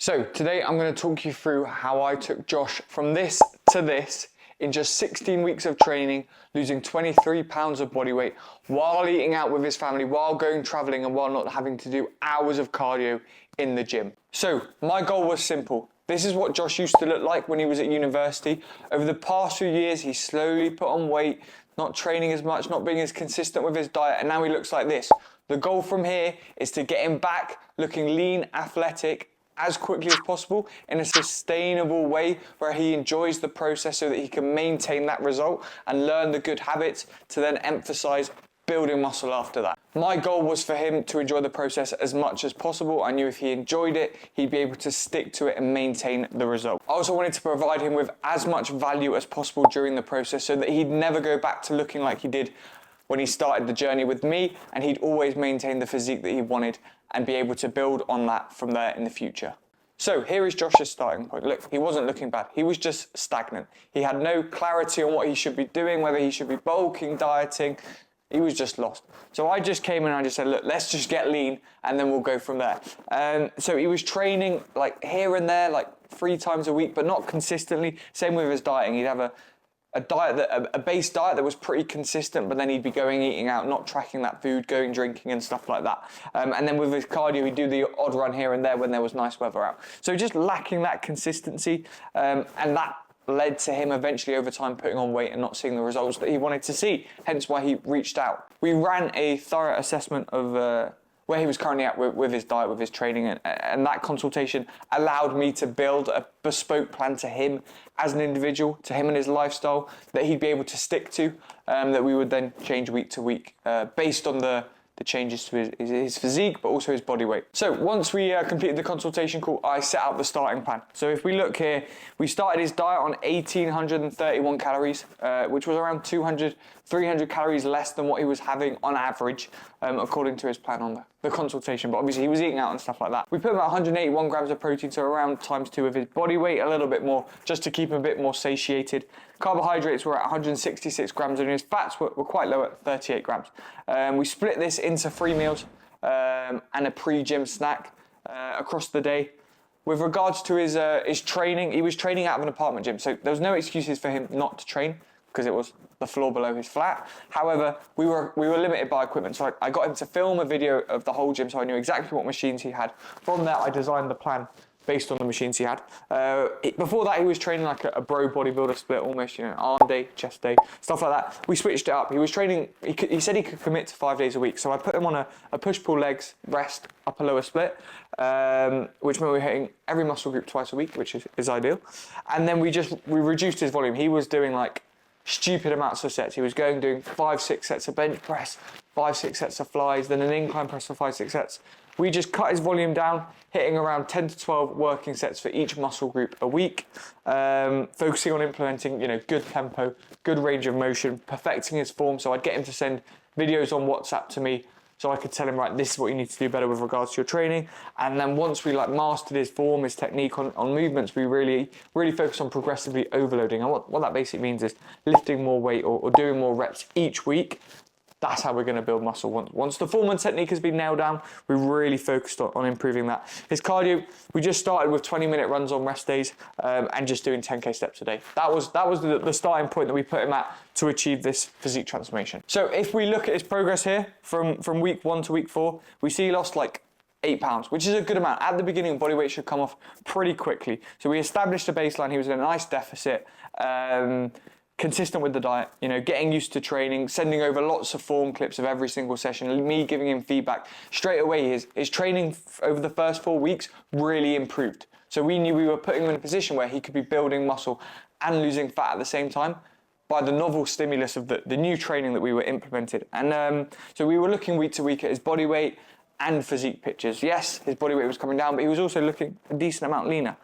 So today I'm going to talk you through how I took Josh from this to this in just 16 weeks of training, losing 23 pounds of body weight while eating out with his family, while going traveling and while not having to do hours of cardio in the gym. So my goal was simple. This is what Josh used to look like when he was at university. Over the past few years, he slowly put on weight, not training as much, not being as consistent with his diet, and now he looks like this. The goal from here is to get him back looking lean, athletic, as quickly as possible in a sustainable way where he enjoys the process so that he can maintain that result and learn the good habits to then emphasize building muscle after that. My goal was for him to enjoy the process as much as possible. I knew if he enjoyed it, he'd be able to stick to it and maintain the result. I also wanted to provide him with as much value as possible during the process so that he'd never go back to looking like he did when he started the journey with me, and he'd always maintain the physique that he wanted and be able to build on that from there in the future. So here is Josh's starting point. Look, he wasn't looking bad. He was just stagnant. He had no clarity on what he should be doing, whether he should be bulking, dieting. He was just lost. So I just came in and I just said, look, let's just get lean and then we'll go from there. So he was training like here and there, like 3 times a week, but not consistently. Same with his dieting. He'd have a base diet that was pretty consistent, but then he'd be going eating out, not tracking that food, going drinking and stuff like that. And then with his cardio, he'd do the odd run here and there when there was nice weather out. So just lacking that consistency, and that led to him eventually over time putting on weight and not seeing the results that he wanted to see, hence why he reached out. We ran a thorough assessment of where he was currently at with his diet, with his training, and that consultation allowed me to build a bespoke plan to him as an individual, to him and his lifestyle, that he'd be able to stick to, that we would then change week to week based on the changes to his physique, but also his body weight. So once we completed the consultation call, I set out the starting plan. So if we look here, we started his diet on 1,831 calories, which was around 300 calories less than what he was having on average, according to his plan on the consultation. But obviously he was eating out and stuff like that. We put him at 181 grams of protein, so around ×2 of his body weight, a little bit more, just to keep him a bit more satiated. Carbohydrates were at 166 grams, and his fats were quite low at 38 grams. We split this into 3 meals and a pre-gym snack across the day. With regards to his training, he was training out of an apartment gym, so there was no excuses for him not to train because it was the floor below his flat. However, we were limited by equipment, so I got him to film a video of the whole gym so I knew exactly what machines he had. From there, I designed the plan based on the machines he had. Before that, he was training like a bro bodybuilder split, almost, arm day, chest day, stuff like that. We switched it up. He was training, he said he could commit to 5 days a week. So I put him on a push-pull legs, rest, upper lower split, which meant we were hitting every muscle group twice a week, which is ideal. And then we reduced his volume. He was doing like stupid amounts of sets. He was doing 5-6 sets of bench press, 5-6 sets of flies, then an incline press for 5-6 sets. We just cut his volume down, hitting around 10 to 12 working sets for each muscle group a week, focusing on implementing, good tempo, good range of motion, perfecting his form. So I'd get him to send videos on WhatsApp to me so I could tell him, right, this is what you need to do better with regards to your training. And then once we mastered his form, his technique on movements, we really focus on progressively overloading. And what that basically means is lifting more weight or doing more reps each week. That's how we're going to build muscle. Once the form and technique has been nailed down, we really focused on improving that. His cardio, we just started with 20-minute runs on rest days and just doing 10K steps a day. That was the starting point that we put him at to achieve this physique transformation. So if we look at his progress here from week 1 to week 4, we see he lost like 8 pounds, which is a good amount. At the beginning, body weight should come off pretty quickly. So we established a baseline. He was in a nice deficit. Consistent with the diet, getting used to training, sending over lots of form clips of every single session, me giving him feedback. Straight away, his training over the first 4 weeks really improved. So we knew we were putting him in a position where he could be building muscle and losing fat at the same time by the novel stimulus of the new training that we were implemented. And so we were looking week to week at his body weight and physique pictures. Yes, his body weight was coming down, but he was also looking a decent amount leaner,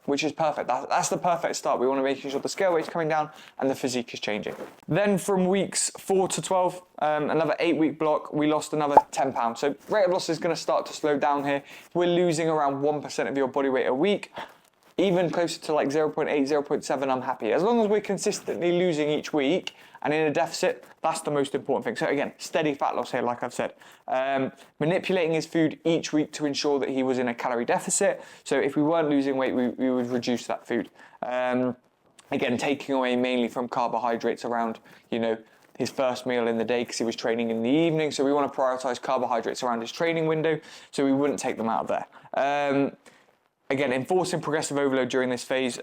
which is perfect. That's the perfect start. We want to make sure the scale weight's coming down and the physique is changing. Then from weeks 4 to 12, another 8-week block, we lost another 10 pounds. So rate of loss is going to start to slow down here. We're losing around 1% of your body weight a week. even closer to like 0.8, 0.7, I'm happy. As long as we're consistently losing each week and in a deficit, that's the most important thing. So again, steady fat loss here, like I've said. Manipulating his food each week to ensure that he was in a calorie deficit. So if we weren't losing weight, we would reduce that food. Again, taking away mainly from carbohydrates around, you know, his first meal in the day because he was training in the evening. So we want to prioritize carbohydrates around his training window, so we wouldn't take them out of there. Again, enforcing progressive overload during this phase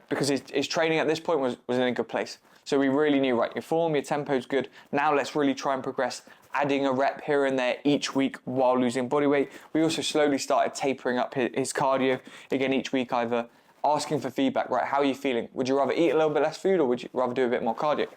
because his training at this point was in a good place. So we really knew, right, your form, your tempo's good. Now let's really try and progress, adding a rep here and there each week while losing body weight. We also slowly started tapering up his cardio, again, each week, either asking for feedback, right, how are you feeling? Would you rather eat a little bit less food or would you rather do a bit more cardio?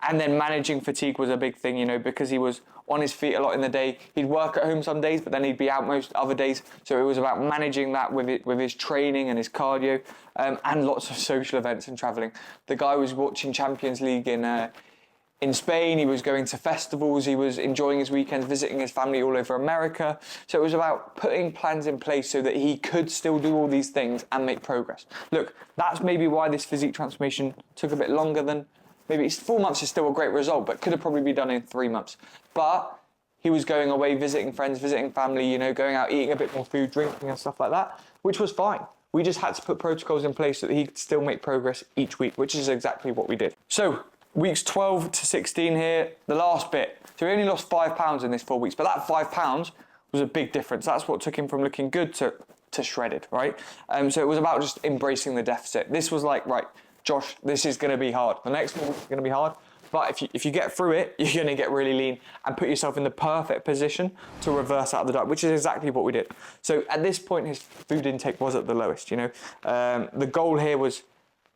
And then managing fatigue was a big thing, you know, because he was on his feet a lot in the day. He'd work at home some days, but then he'd be out most other days. So it was about managing that with his training and his cardio, and lots of social events and traveling. The guy was watching Champions League in Spain. He was going to festivals. He was enjoying his weekends, visiting his family all over America. So it was about putting plans in place so that he could still do all these things and make progress. Look, that's maybe why this physique transformation took a bit longer than, maybe 4 months is still a great result, but could have probably been done in 3 months. But he was going away, visiting friends, visiting family, you know, going out, eating a bit more food, drinking and stuff like that, which was fine. We just had to put protocols in place so that he could still make progress each week, which is exactly what we did. So weeks 12 to 16 here, the last bit. So he only lost 5 pounds in this 4 weeks, but that 5 pounds was a big difference. That's what took him from looking good to shredded, right? So it was about just embracing the deficit. This was like, right, Josh, this is going to be hard. The next one is going to be hard, but if you get through it, you're going to get really lean and put yourself in the perfect position to reverse out of the diet, which is exactly what we did. So at this point, his food intake was at the lowest, you know. The goal here was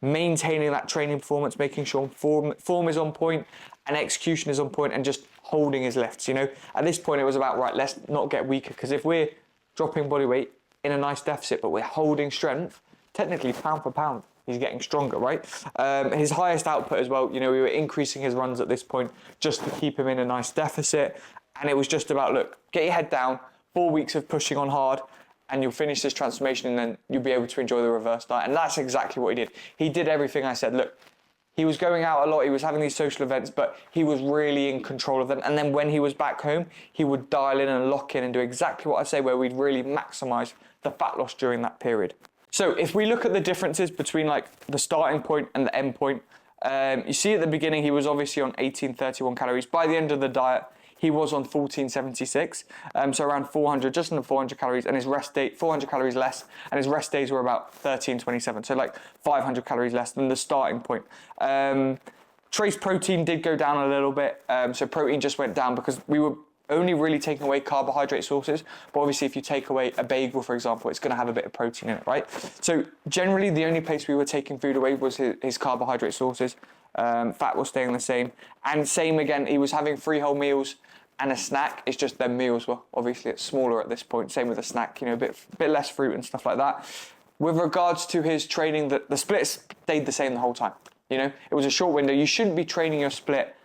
maintaining that training performance, making sure form is on point and execution is on point, and just holding his lifts, you know. At this point, it was about, right, let's not get weaker, because if we're dropping body weight in a nice deficit, but we're holding strength, technically pound for pound, he's getting stronger, right? His highest output as well, you know, we were increasing his runs at this point just to keep him in a nice deficit. And it was just about, look, get your head down, 4 weeks of pushing on hard, and you'll finish this transformation, and then you'll be able to enjoy the reverse diet. And that's exactly what he did. He did everything I said. Look, he was going out a lot, he was having these social events, but he was really in control of them. And then when he was back home, he would dial in and lock in and do exactly what I say, where we'd really maximize the fat loss during that period. So if we look at the differences between like the starting point and the end point, you see at the beginning he was obviously on 1831 calories. By the end of the diet, he was on 1476, so around 400, just under 400 calories, and his rest day, 400 calories less, and his rest days were about 1327, so like 500 calories less than the starting point. Trace protein did go down a little bit, so protein just went down because we were only really taking away carbohydrate sources, but obviously if you take away a bagel, for example, it's going to have a bit of protein in it, right? So generally the only place we were taking food away was his carbohydrate sources. Fat was staying the same, and same again, he was having 3 whole meals and a snack. It's just their meals were obviously it's smaller at this point, same with the snack, you know, a bit less fruit and stuff like that. With regards to his training, the splits stayed the same the whole time. You know, it was a short window. You shouldn't be training your split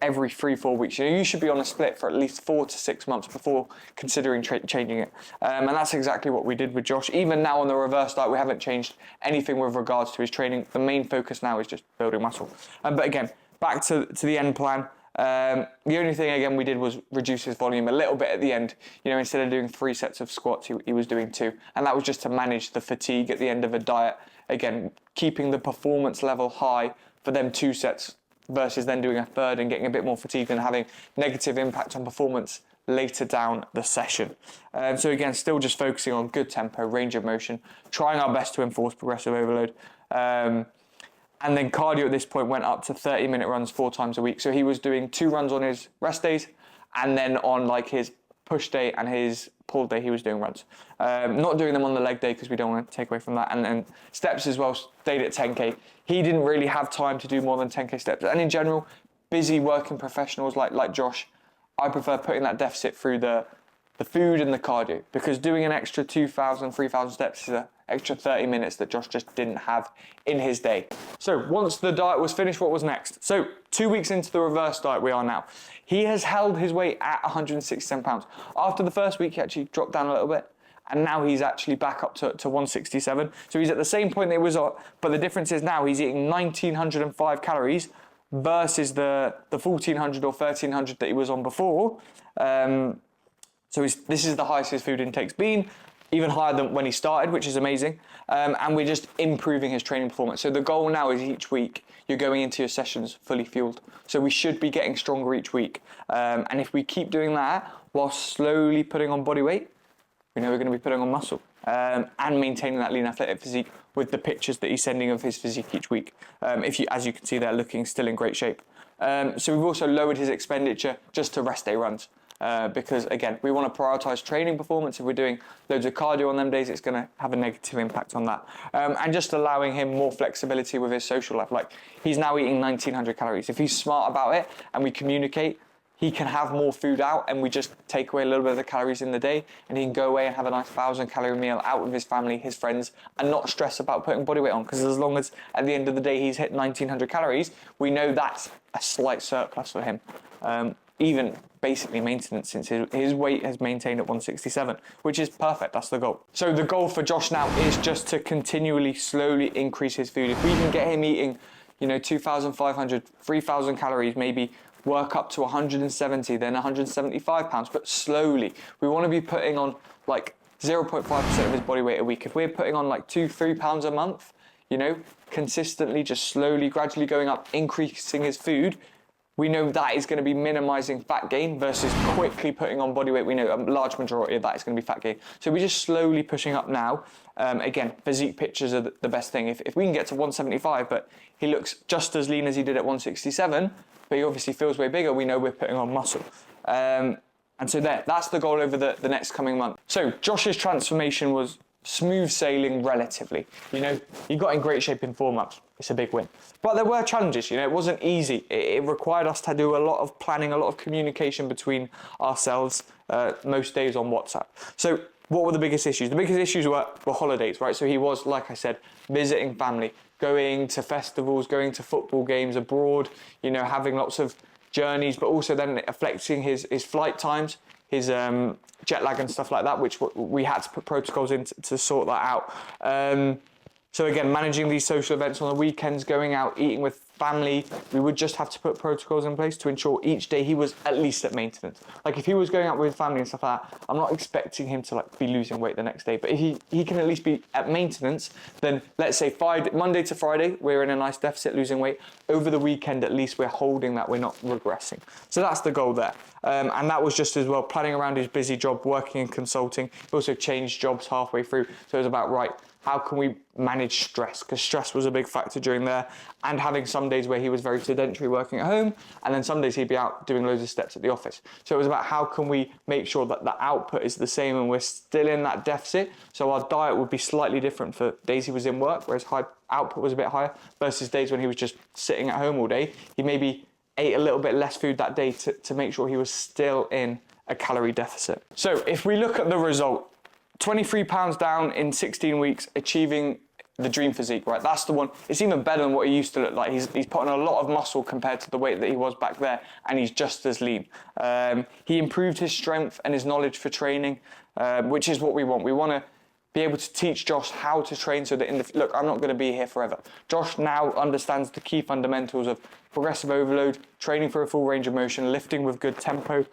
every 3-4 weeks. You know, you should be on a split for at least 4 to 6 months before considering changing it. And that's exactly what we did with Josh. Even now on the reverse diet, we haven't changed anything with regards to his training. The main focus now is just building muscle. But again, back to the end plan. The only thing again we did was reduce his volume a little bit at the end. You know, instead of doing 3 sets of squats, he was doing 2. And that was just to manage the fatigue at the end of a diet. Again, keeping the performance level high for them 2 sets versus then doing a third and getting a bit more fatigued and having negative impact on performance later down the session. So again, still just focusing on good tempo, range of motion, trying our best to enforce progressive overload. And then cardio at this point went up to 30-minute runs 4 times a week. So he was doing 2 runs on his rest days, and then on like his push day and his pull day, he was doing runs. Not doing them on the leg day because we don't want to take away from that. And then steps as well stayed at 10K. He didn't really have time to do more than 10K steps. And in general, busy working professionals like Josh, I prefer putting that deficit through the food and the cardio, because doing an extra 2,000, 3,000 steps is an extra 30 minutes that Josh just didn't have in his day. So once the diet was finished, what was next? So 2 weeks into the reverse diet we are now. He has held his weight at 167 pounds. After the first week, he actually dropped down a little bit, and now he's actually back up to 167. So he's at the same point that he was at, but the difference is now he's eating 1,905 calories versus the 1,400 or 1,300 that he was on before. So this is the highest his food intake's been, even higher than when he started, which is amazing. And we're just improving his training performance. So the goal now is each week you're going into your sessions fully fueled. So we should be getting stronger each week. And if we keep doing that while slowly putting on body weight, we know we're going to be putting on muscle and maintaining that lean athletic physique with the pictures that he's sending of his physique each week. As you can see, they're looking still in great shape. So we've also lowered his expenditure just to rest day runs. Because again, we want to prioritize training performance. If we're doing loads of cardio on them days, it's going to have a negative impact on that. And just allowing him more flexibility with his social life. Like, he's now eating 1,900 calories. If he's smart about it and we communicate, he can have more food out, and we just take away a little bit of the calories in the day, and he can go away and have a nice 1,000-calorie meal out with his family, his friends, and not stress about putting body weight on. Because as long as at the end of the day he's hit 1,900 calories, we know that's a slight surplus for him. Even basically maintenance, since his weight has maintained at 167, which is perfect. That's the goal. So the goal for Josh now is just to continually, slowly increase his food. If we can get him eating, 2,500, 3,000 calories, maybe work up to 170, then 175 pounds, but slowly. We want to be putting on like 0.5% of his body weight a week. If we're putting on like 2-3 pounds a month, consistently, just slowly, gradually going up, increasing his food, we know that is going to be minimizing fat gain versus quickly putting on body weight. We know a large majority of that is going to be fat gain. So we're just slowly pushing up now. Again, physique pictures are the best thing. If we can get to 175, but he looks just as lean as he did at 167, but he obviously feels way bigger, we know we're putting on muscle. And so that's the goal over the next coming month. So Josh's transformation was smooth sailing relatively. He got in great shape in 4 months. It's a big win. But there were challenges, it wasn't easy. It required us to do a lot of planning, a lot of communication between ourselves, most days on WhatsApp. So what were the biggest issues? The biggest issues were holidays, right? So he was, like I said, visiting family, going to festivals, going to football games abroad, having lots of journeys, but also then affecting his flight times, his jet lag and stuff like that, which we had to put protocols in to sort that out. So again, managing these social events on the weekends, going out, eating with family, we would just have to put protocols in place to ensure each day he was at least at maintenance. Like, if he was going out with family and stuff like that, I'm not expecting him to be losing weight the next day, but if he can at least be at maintenance, then let's say Monday to Friday, we're in a nice deficit, losing weight. Over the weekend, at least we're holding that, we're not regressing. So that's the goal there. And that was just as well planning around his busy job, working in consulting. He also changed jobs halfway through. So it was about, right, how can we manage stress? Because stress was a big factor during there, and having some days where he was very sedentary working at home, and then some days he'd be out doing loads of steps at the office. So it was about how can we make sure that the output is the same and we're still in that deficit. So our diet would be slightly different for days he was in work, whereas output was a bit higher, versus days when he was just sitting at home all day. He maybe ate a little bit less food that day to make sure he was still in a calorie deficit. So if we look at the result, 23 pounds down in 16 weeks, achieving the dream physique, right? That's the one. It's even better than what he used to look like. He's put on a lot of muscle compared to the weight that he was back there, and he's just as lean. He improved his strength and his knowledge for training, which is what we want. We want to be able to teach Josh how to train so that look, I'm not going to be here forever. Josh now understands the key fundamentals of progressive overload, training for a full range of motion, lifting with good tempo.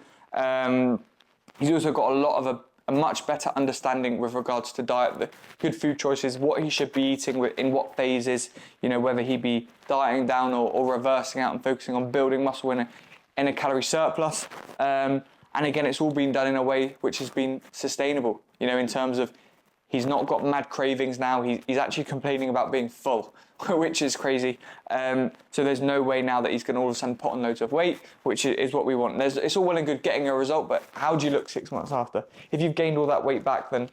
He's also got a lot of a much better understanding with regards to diet, the good food choices, what he should be eating in what phases, whether he be dieting down or reversing out and focusing on building muscle in a calorie surplus. And again, it's all been done in a way which has been sustainable, in terms of he's not got mad cravings now. He's actually complaining about being full, which is crazy. So there's no way now that he's going to all of a sudden put on loads of weight, which is what we want. It's all well and good getting a result, but how do you look 6 months after? If you've gained all that weight back, then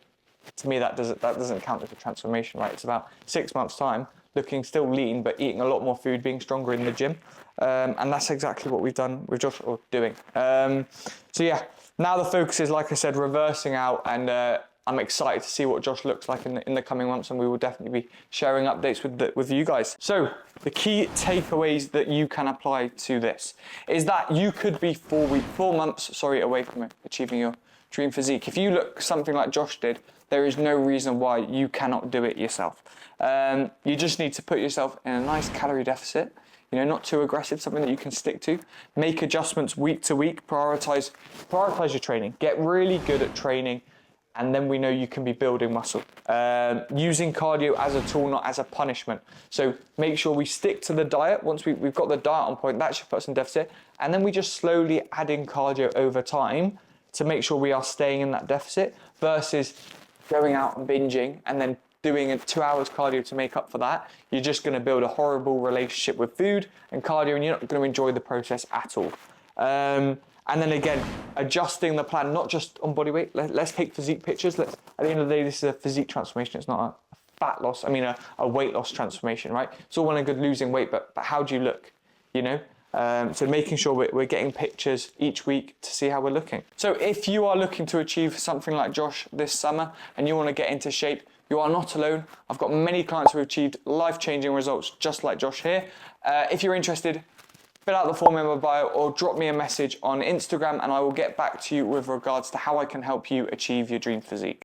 to me that doesn't count as a transformation, right? It's about 6 months' time, looking still lean, but eating a lot more food, being stronger in the gym. And that's exactly what we've done with Josh, or doing. So yeah, now the focus is, like I said, reversing out, and I'm excited to see what Josh looks like in the coming months, and we will definitely be sharing updates with you guys. So the key takeaways that you can apply to this is that you could be 4 months away from achieving your dream physique. If you look something like Josh did, there is no reason why you cannot do it yourself. You just need to put yourself in a nice calorie deficit, you know, not too aggressive, something that you can stick to. Make adjustments week to week, prioritize your training. Get really good at training, and then we know you can be building muscle. Using cardio as a tool, not as a punishment. So make sure we stick to the diet. Once we've got the diet on point, that should put us in deficit. And then we just slowly add in cardio over time to make sure we are staying in that deficit, versus going out and binging and then doing 2 hours cardio to make up for that. You're just gonna build a horrible relationship with food and cardio, and you're not gonna enjoy the process at all. And then again, adjusting the plan, not just on body weight. Let's take physique pictures. At the end of the day, this is a physique transformation. It's not a fat loss, a weight loss transformation, right? It's all well and good losing weight, but how do you look, you know? So making sure we're getting pictures each week to see how we're looking. So if you are looking to achieve something like Josh this summer and you want to get into shape, you are not alone. I've got many clients who have achieved life-changing results just like Josh here. If you're interested, fill out the form in my bio or drop me a message on Instagram and I will get back to you with regards to how I can help you achieve your dream physique.